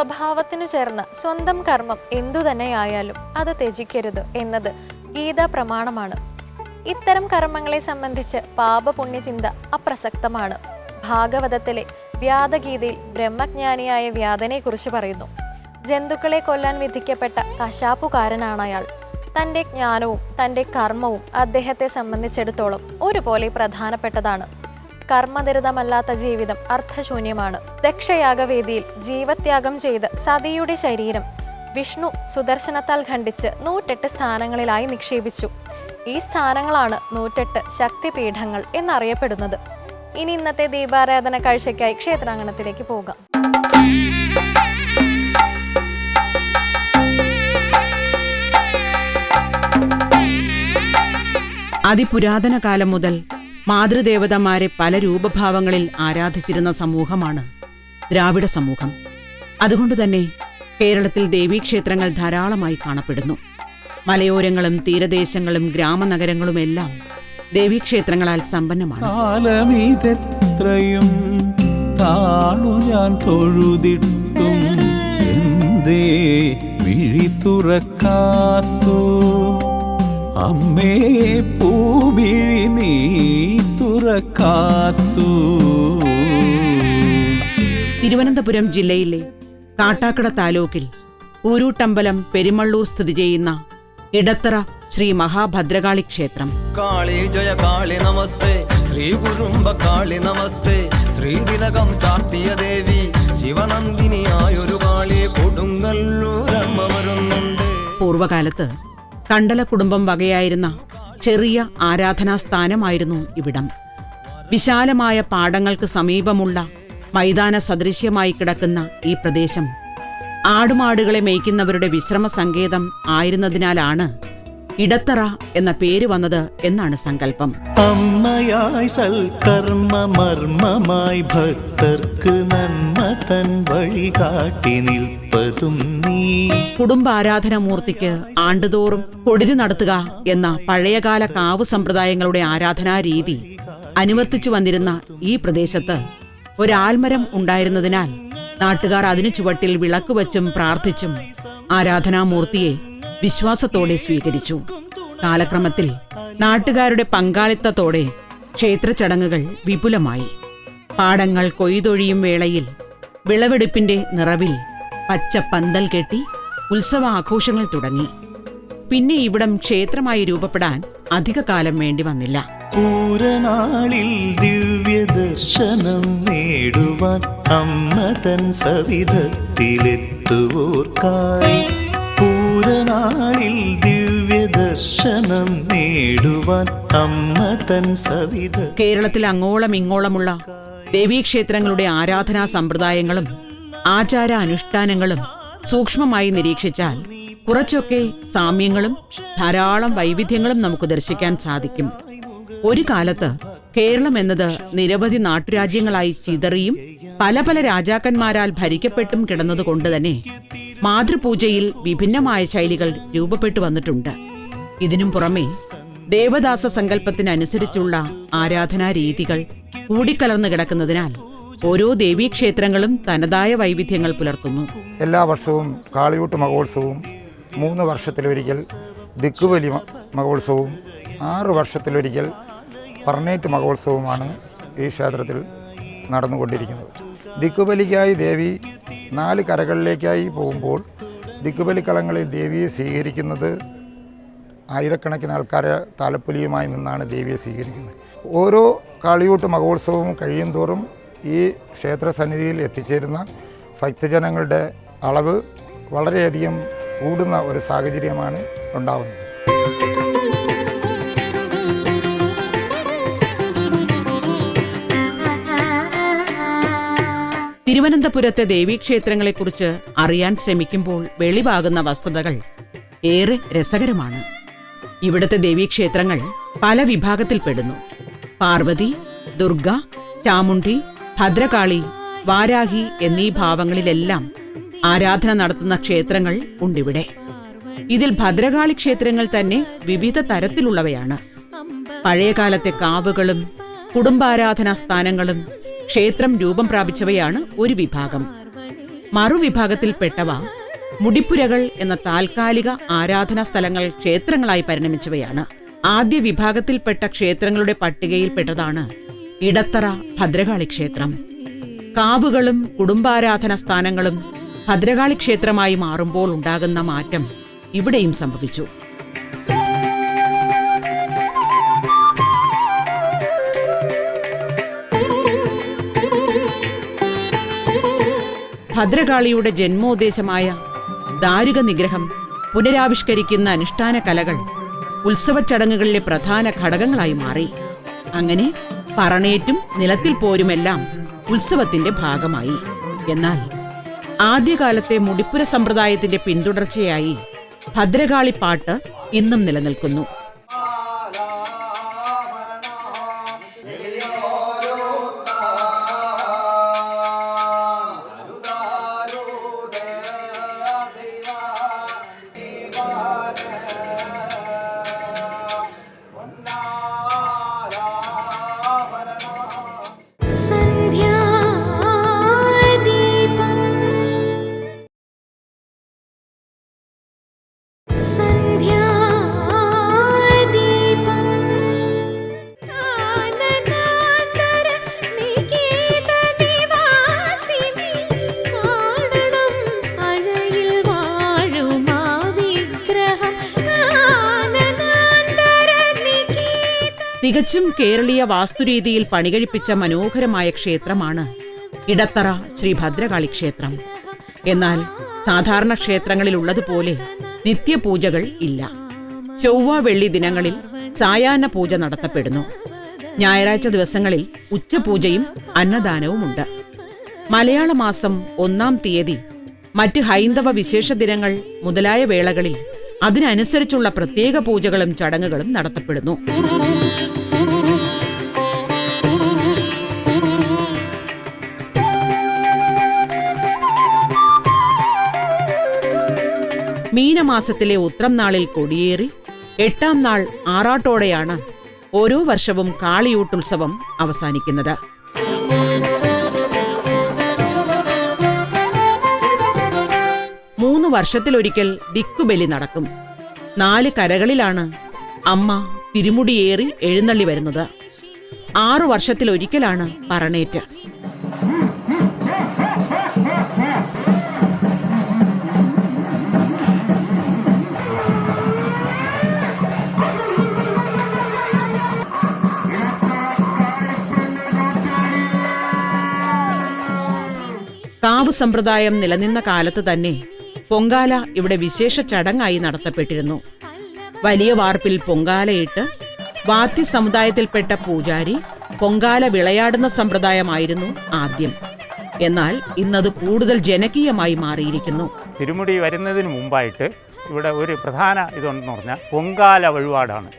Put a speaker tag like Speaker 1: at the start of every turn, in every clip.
Speaker 1: സ്വഭാവത്തിനു ചേർന്ന സ്വന്തം കർമ്മം എന്തുതന്നെയായാലും അത് ത്യജിക്കരുത് എന്നത് ഗീതാ പ്രമാണമാണ്. ഇത്തരം കർമ്മങ്ങളെ സംബന്ധിച്ച് പാപപുണ്യചിന്ത അപ്രസക്തമാണ്. ഭാഗവതത്തിലെ വ്യാദഗീതയിൽ ബ്രഹ്മജ്ഞാനിയായ വ്യാദനെക്കുറിച്ച് പറയുന്നു. ജന്തുക്കളെ കൊല്ലാൻ വിധിക്കപ്പെട്ട കശാപ്പുകാരനാണ് അയാൾ. തൻ്റെ ജ്ഞാനവും തൻ്റെ കർമ്മവും അദ്ദേഹത്തെ സംബന്ധിച്ചിടത്തോളം ഒരുപോലെ പ്രധാനപ്പെട്ടതാണ്. കർമ്മനിരതമല്ലാത്ത ജീവിതം അർത്ഥശൂന്യമാണ്. ദക്ഷയാഗവേദിയിൽ ജീവത്യാഗം ചെയ്ത് സതിയുടെ ശരീരം വിഷ്ണു സുദർശനത്താൽ ഖണ്ഡിച്ച് 108 സ്ഥാനങ്ങളിലായി നിക്ഷേപിച്ചു. ഈ സ്ഥാനങ്ങളാണ് 108 ശക്തിപീഠങ്ങൾ എന്നറിയപ്പെടുന്നത്. ഇനി ഇന്നത്തെ ദീപാരാധന കാഴ്ചയ്ക്കായി ക്ഷേത്രാങ്കണത്തിലേക്ക് പോകാം.
Speaker 2: അതിപുരാതന കാലം മുതൽ മാതൃദേവതമാരെ പല രൂപഭാവങ്ങളിൽ ആരാധിച്ചിരുന്ന സമൂഹമാണ് ദ്രാവിഡ സമൂഹം. അതുകൊണ്ടുതന്നെ കേരളത്തിൽ ദേവീക്ഷേത്രങ്ങൾ ധാരാളമായി കാണപ്പെടുന്നു. മലയോരങ്ങളും തീരദേശങ്ങളും ഗ്രാമനഗരങ്ങളുമെല്ലാം ദേവീക്ഷേത്രങ്ങളാൽ സമ്പന്നമാണ്.
Speaker 3: ഞാൻ തൊഴുതിട്ടും എന്തേ വിഴി തുറക്കാത്തു, അമ്മേ പൂമിഴി നീ തുറക്കാത്തു.
Speaker 2: തിരുവനന്തപുരം ജില്ലയിലെ കാട്ടാക്കട താലൂക്കിൽ ഊരൂട്ടമ്പലം പെരുമള്ളൂർ സ്ഥിതി ചെയ്യുന്ന ഇടത്തറ ശ്രീ മഹാഭദ്രകാളി ക്ഷേത്രം.
Speaker 4: കാളി ജയ കാളി നമസ്തേ, ശ്രീ കുരുംബ കാളി നമസ്തേ, ശ്രീതിലകം ചാർത്തിയ ദേവി ശിവനന്ദിനിയായൊരു കാളി കൊടുങ്ങല്ലൂരമ്മ വരുന്നുണ്ട്.
Speaker 2: പൂർവകാലത്ത് കണ്ടല കുടുംബം വകയായിരുന്ന ചെറിയ ആരാധനാസ്ഥാനമായിരുന്നു ഇവിടം. വിശാലമായ പാടങ്ങൾക്ക് സമീപമുള്ള മൈതാന സദൃശ്യമായി കിടക്കുന്ന ഈ പ്രദേശം ആടുമാടുകളെ മേയ്ക്കുന്നവരുടെ വിശ്രമ സങ്കേതം ആയിരുന്നതിനാലാണ് ഇടത്തറ എന്ന പേര് വന്നത് എന്നാണ് സങ്കല്പം.
Speaker 3: അമ്മയായി സൽക്കർമ്മ മർമ്മമായി ഭക്തർക്ക് നന്മ തൻ വഴി കാട്ടി നിൽപ്പതും നീ.
Speaker 2: കുടുംബാരാധനാമൂർത്തിക്ക് ആണ്ടുതോറും കൊടിതി നടത്തുക എന്ന പഴയകാല കാവ് സമ്പ്രദായങ്ങളുടെ ആരാധനാരീതി അനുവർത്തിച്ചു വന്നിരുന്ന ഈ പ്രദേശത്ത് ഒരാൽമരം ഉണ്ടായിരുന്നതിനാൽ നാട്ടുകാർ അതിനു ചുവട്ടിൽ വിളക്കുവച്ചും പ്രാർത്ഥിച്ചും ആരാധനാമൂർത്തിയെ വിശ്വാസത്തോടെ സ്വീകരിച്ചു. കാലക്രമത്തിൽ നാട്ടുകാരുടെ പങ്കാളിത്തത്തോടെ ക്ഷേത്ര ചടങ്ങുകൾ വിപുലമായി. പാടങ്ങൾ കൊയ്തൊഴിയും വേളയിൽ വിളവെടുപ്പിന്റെ നിറവിൽ പച്ച പന്തൽ കെട്ടി ഉത്സവാഘോഷങ്ങൾ തുടങ്ങി. പിന്നെ ഇവിടം ക്ഷേത്രമായി രൂപപ്പെടാൻ അധികകാലം വേണ്ടി വന്നില്ല.
Speaker 3: പൂരനാളിൽ ദിവ്യദർശനം നേടുവാൻ അമ്മ തൻ സവിധത്തിലെത്തുവോർക്കായി, പൂരനാളിൽ ദിവ്യദർശനം നേടുവാൻ അമ്മ തൻ സവിധ.
Speaker 2: കേരളത്തിൽ അങ്ങോളം ഇങ്ങോളമുള്ള ദേവീക്ഷേത്രങ്ങളുടെ ആരാധനാ സമ്പ്രദായങ്ങളും ആചാര അനുഷ്ഠാനങ്ങളും സൂക്ഷ്മമായി നിരീക്ഷിച്ചാൽ കുറച്ചൊക്കെ സാമ്യങ്ങളും ധാരാളം വൈവിധ്യങ്ങളും നമുക്ക് ദർശിക്കാൻ സാധിക്കും. ഒരു കാലത്ത് കേരളം എന്നത് നിരവധി നാട്ടുരാജ്യങ്ങളായി ചിതറിയും പല പല രാജാക്കന്മാരാൽ ഭരിക്കപ്പെട്ടും കിടന്നതുകൊണ്ട് തന്നെ മാതൃപൂജയിൽ വിഭിന്നമായ ശൈലികൾ രൂപപ്പെട്ടു വന്നിട്ടുണ്ട്. ഇതിനും പുറമെ ദേവദാസ സങ്കല്പത്തിനനുസരിച്ചുള്ള ആരാധനാ രീതികൾ കൂടിക്കലർന്നു കിടക്കുന്നതിനാൽ ഓരോ ദേവീക്ഷേത്രങ്ങളും തനതായ വൈവിധ്യങ്ങൾ പുലർത്തുന്നു.
Speaker 5: എല്ലാ വർഷവും കാളിയൂട്ട് മഹോത്സവവും 3 വർഷത്തിലൊരിക്കൽ ദിക്കുബലി മഹോത്സവവും 6 വർഷത്തിലൊരിക്കൽ പറണേറ്റ് മഹോത്സവവുമാണ് ഈ ക്ഷേത്രത്തിൽ നടന്നുകൊണ്ടിരിക്കുന്നത്. ദിക്കുബലിക്കായി ദേവി 4 കരകളിലേക്കായി പോകുമ്പോൾ ദിക്കുബലിക്കളങ്ങളിൽ ദേവിയെ സ്വീകരിക്കുന്നത് ആയിരക്കണക്കിന് ആൾക്കാരെ താലപ്പൊലിയുമായി നിന്നാണ് ദേവിയെ സ്വീകരിക്കുന്നത്. ഓരോ കാളിയൂട്ട് മഹോത്സവവും കഴിയും തോറും ഈ ക്ഷേത്രസന്നിധിയിൽ എത്തിച്ചേരുന്ന ഭക്തജനങ്ങളുടെ അളവ് വളരെയധികം കൂടുന്ന ഒരു സാഹചര്യമാണ് ഉണ്ടാകുന്നത്.
Speaker 2: തിരുവനന്തപുരത്തെ ദേവീക്ഷേത്രങ്ങളെക്കുറിച്ച് അറിയാൻ ശ്രമിക്കുമ്പോൾ വെളിവാകുന്ന വസ്തുതകൾ ഏറെ രസകരമാണ്. ഇവിടുത്തെ ദേവീക്ഷേത്രങ്ങൾ പല വിഭാഗത്തിൽപ്പെടുന്നു. പാർവതി, ദുർഗ, ചാമുണ്ഡി, ഭദ്രകാളി, വാരാഹി എന്നീ ഭാവങ്ങളിലെല്ലാം ആരാധന നടത്തുന്ന ക്ഷേത്രങ്ങൾ ഉണ്ടിവിടെ. ഇതിൽ ഭദ്രകാളി ക്ഷേത്രങ്ങൾ തന്നെ വിവിധ തരത്തിലുള്ളവയാണ്. പഴയകാലത്തെ കാവുകളും കുടുംബാരാധനാ സ്ഥാനങ്ങളും ക്ഷേത്രം രൂപം പ്രാപിച്ചവയാണ് ഒരു വിഭാഗം. മറുവിഭാഗത്തിൽപ്പെട്ടവ മുടിപ്പുരകൾ എന്ന താൽക്കാലിക ആരാധനാ സ്ഥലങ്ങൾ ക്ഷേത്രങ്ങളായി പരിണമിച്ചവയാണ്. ആദ്യ വിഭാഗത്തിൽപ്പെട്ട ക്ഷേത്രങ്ങളുടെ പട്ടികയിൽപ്പെട്ടതാണ് ഇടത്തറ ഭദ്രകാളി ക്ഷേത്രം. കാവുകളും കുടുംബാരാധനാ സ്ഥാനങ്ങളും ഭദ്രകാളി ക്ഷേത്രമായി മാറുമ്പോൾ ഉണ്ടാകുന്ന മാറ്റം ഇവിടെയും സംഭവിച്ചു. ഭദ്രകാളിയുടെ ജന്മോദ്ദേശമായ ദാരുക നിഗ്രഹം പുനരാവിഷ്കരിക്കുന്ന അനുഷ്ഠാന കലകൾ ഉത്സവ ചടങ്ങുകളിലെ പ്രധാന ഘടകങ്ങളായി മാറി. അങ്ങനെ പറണേറ്റും നിലത്തിൽ പോരുമെല്ലാം ഉത്സവത്തിന്റെ ഭാഗമായി. എന്നാൽ ആദ്യകാലത്തെ മുടിപ്പുര സമ്പ്രദായത്തിന്റെ പിന്തുടർച്ചയായി ഭദ്രകാളി പാട്ട് ഇന്നും നിലനിൽക്കുന്നു. തികച്ചും കേരളീയ വാസ്തുരീതിയിൽ പണികഴിപ്പിച്ച മനോഹരമായ ക്ഷേത്രമാണ് ഇടത്തറ ശ്രീ ഭദ്രകാളി ക്ഷേത്രം. എന്നാൽ സാധാരണ ക്ഷേത്രങ്ങളിലുള്ളതുപോലെ നിത്യപൂജകൾ ഇല്ല. ചൊവ്വ വെള്ളി ദിനങ്ങളിൽ സായാഹ്ന പൂജ നടത്തപ്പെടുന്നു. ഞായറാഴ്ച ദിവസങ്ങളിൽ ഉച്ചപൂജയും അന്നദാനവുമുണ്ട്. മലയാള മാസം 1-ാം തീയതി, മറ്റ് ഹൈന്ദവ വിശേഷ ദിനങ്ങൾ മുതലായ വേളകളിൽ അതിനനുസരിച്ചുള്ള പ്രത്യേക പൂജകളും ചടങ്ങുകളും നടത്തപ്പെടുന്നു. മീനമാസത്തിലെ ഉത്രം നാളിൽ കൊടിയേറി 8-ാം നാൾ ആറാട്ടോടെയാണ് ഓരോ വർഷവും കാളിയൂട്ടുത്സവം അവസാനിക്കുന്നത്. മൂന്ന് വർഷത്തിലൊരിക്കൽ ദിക്കുബലി നടക്കും. 4 കരകളിലാണ് അമ്മ തിരുമുടിയേറി എഴുന്നള്ളി വരുന്നത്. 6 വർഷത്തിലൊരിക്കലാണ് പറണേറ്റ്. കാവ് സമ്പ്രദായം നിലനിന്ന കാലത്ത് തന്നെ പൊങ്കാല ഇവിടെ വിശേഷ ചടങ്ങായി നടത്തപ്പെട്ടിരുന്നു. വലിയ വാർപ്പിൽ പൊങ്കാലയിട്ട് വാത്തി സമുദായത്തിൽപ്പെട്ട പൂജാരി പൊങ്കാല വിളയാടുന്ന സമ്പ്രദായമായിരുന്നു ആദ്യം. എന്നാൽ ഇന്നത് കൂടുതൽ ജനകീയമായി മാറിയിരിക്കുന്നു.
Speaker 6: തിരുമുടി വരുന്നതിന് മുമ്പായിട്ട് ഇവിടെ ഒരു പ്രധാന ഇതെന്ന് പറഞ്ഞാൽ പൊങ്കാല വഴിപാടാണ്.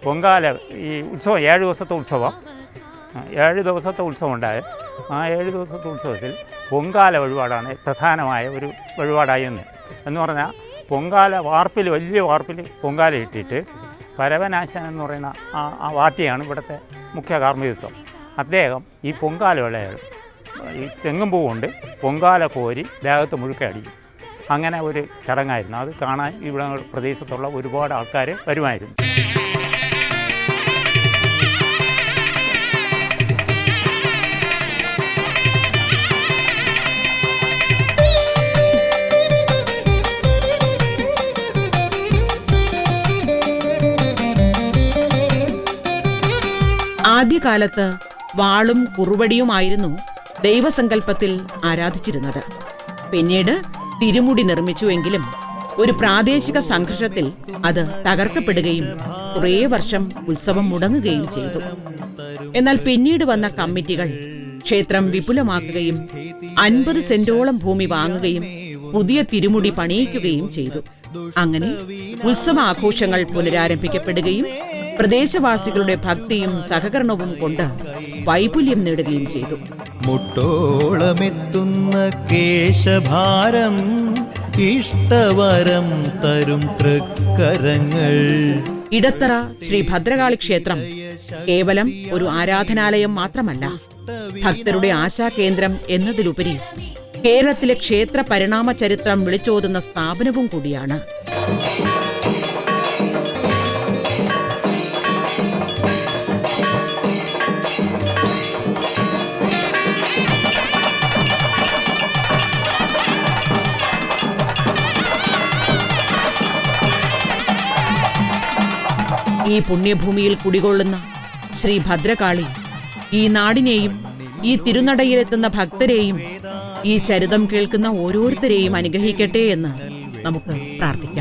Speaker 6: പൊങ്കാല ഈ ഉത്സവം 7 ദിവസത്തെ ഉത്സവം, 7 ദിവസത്തെ ഉത്സവം ഉണ്ടായത്. ആ 7 ദിവസത്തെ ഉത്സവത്തിൽ പൊങ്കാല വഴിപാടാണ് പ്രധാനമായ ഒരു വഴിപാടായിരുന്നു. എന്ന് പറഞ്ഞാൽ പൊങ്കാല വാർപ്പിൽ, വലിയ വാർപ്പിൽ പൊങ്കാല ഇട്ടിട്ട് പരവനാശൻ എന്ന് പറയുന്ന ആ വാത്തിയാണ് ഇവിടുത്തെ മുഖ്യ കാർമ്മികത്വം. അദ്ദേഹം ഈ പൊങ്കാല വിളയാടും. ഈ തെങ്ങും പൂ കൊണ്ട് പൊങ്കാല കോരി ദേഹത്ത് മുഴുക്കെ അടിക്കും. അങ്ങനെ ഒരു ചടങ്ങായിരുന്നു. അത് കാണാൻ ഇവിടെ പ്രദേശത്തുള്ള ഒരുപാട് ആൾക്കാർ വരുമായിരുന്നു.
Speaker 2: ആദ്യകാലത്ത് വാളും കുറുവടിയുമായിരുന്നു ദൈവസങ്കല്പത്തിൽ ആരാധിച്ചിരുന്നത്. പിന്നീട് തിരുമുടി നിർമ്മിച്ചുവെങ്കിലും ഒരു പ്രാദേശിക സംഘർഷത്തിൽ അത് തകർക്കപ്പെടുകയും കുറേ വർഷം ഉത്സവം മുടങ്ങുകയും ചെയ്തു. എന്നാൽ പിന്നീട് വന്ന കമ്മിറ്റികൾ ക്ഷേത്രം വിപുലമാക്കുകയും 50 സെന്റോളം ഭൂമി വാങ്ങുകയും പുതിയ തിരുമുടി പണിയിക്കുകയും ചെയ്തു. അങ്ങനെ ഉത്സവാഘോഷങ്ങൾ പുനരാരംഭിക്കപ്പെടുകയും പ്രദേശവാസികളുടെ ഭക്തിയും സഹകരണവും കൊണ്ട് വൈപുല്യം നേടുകയും ചെയ്തു.
Speaker 3: മുട്ടോളമെത്തുന്ന കേശഭാരം ഇഷ്ടവരം തരും തൃക്കരങ്ങൾ.
Speaker 2: ഇടത്തറ ശ്രീ ഭദ്രകാളി ക്ഷേത്രം കേവലം ഒരു ആരാധനാലയം മാത്രമല്ല, ഭക്തരുടെ ആശാകേന്ദ്രം എന്നതിലുപരി കേരളത്തിലെ ക്ഷേത്ര പരിണാമ ചരിത്രം വിളിച്ചോതുന്ന സ്ഥാപനവും കൂടിയാണ്. ഈ പുണ്യഭൂമിയിൽ കുടികൊള്ളുന്ന ശ്രീ ഭദ്രകാളി ഈ നാടിനെയും ഈ തിരുനടയിലെത്തുന്ന ഭക്തരെയും ഈ ചരിതം കേൾക്കുന്ന ഓരോരുത്തരെയും അനുഗ്രഹിക്കട്ടെ എന്ന് നമുക്ക് പ്രാർത്ഥിക്കാം.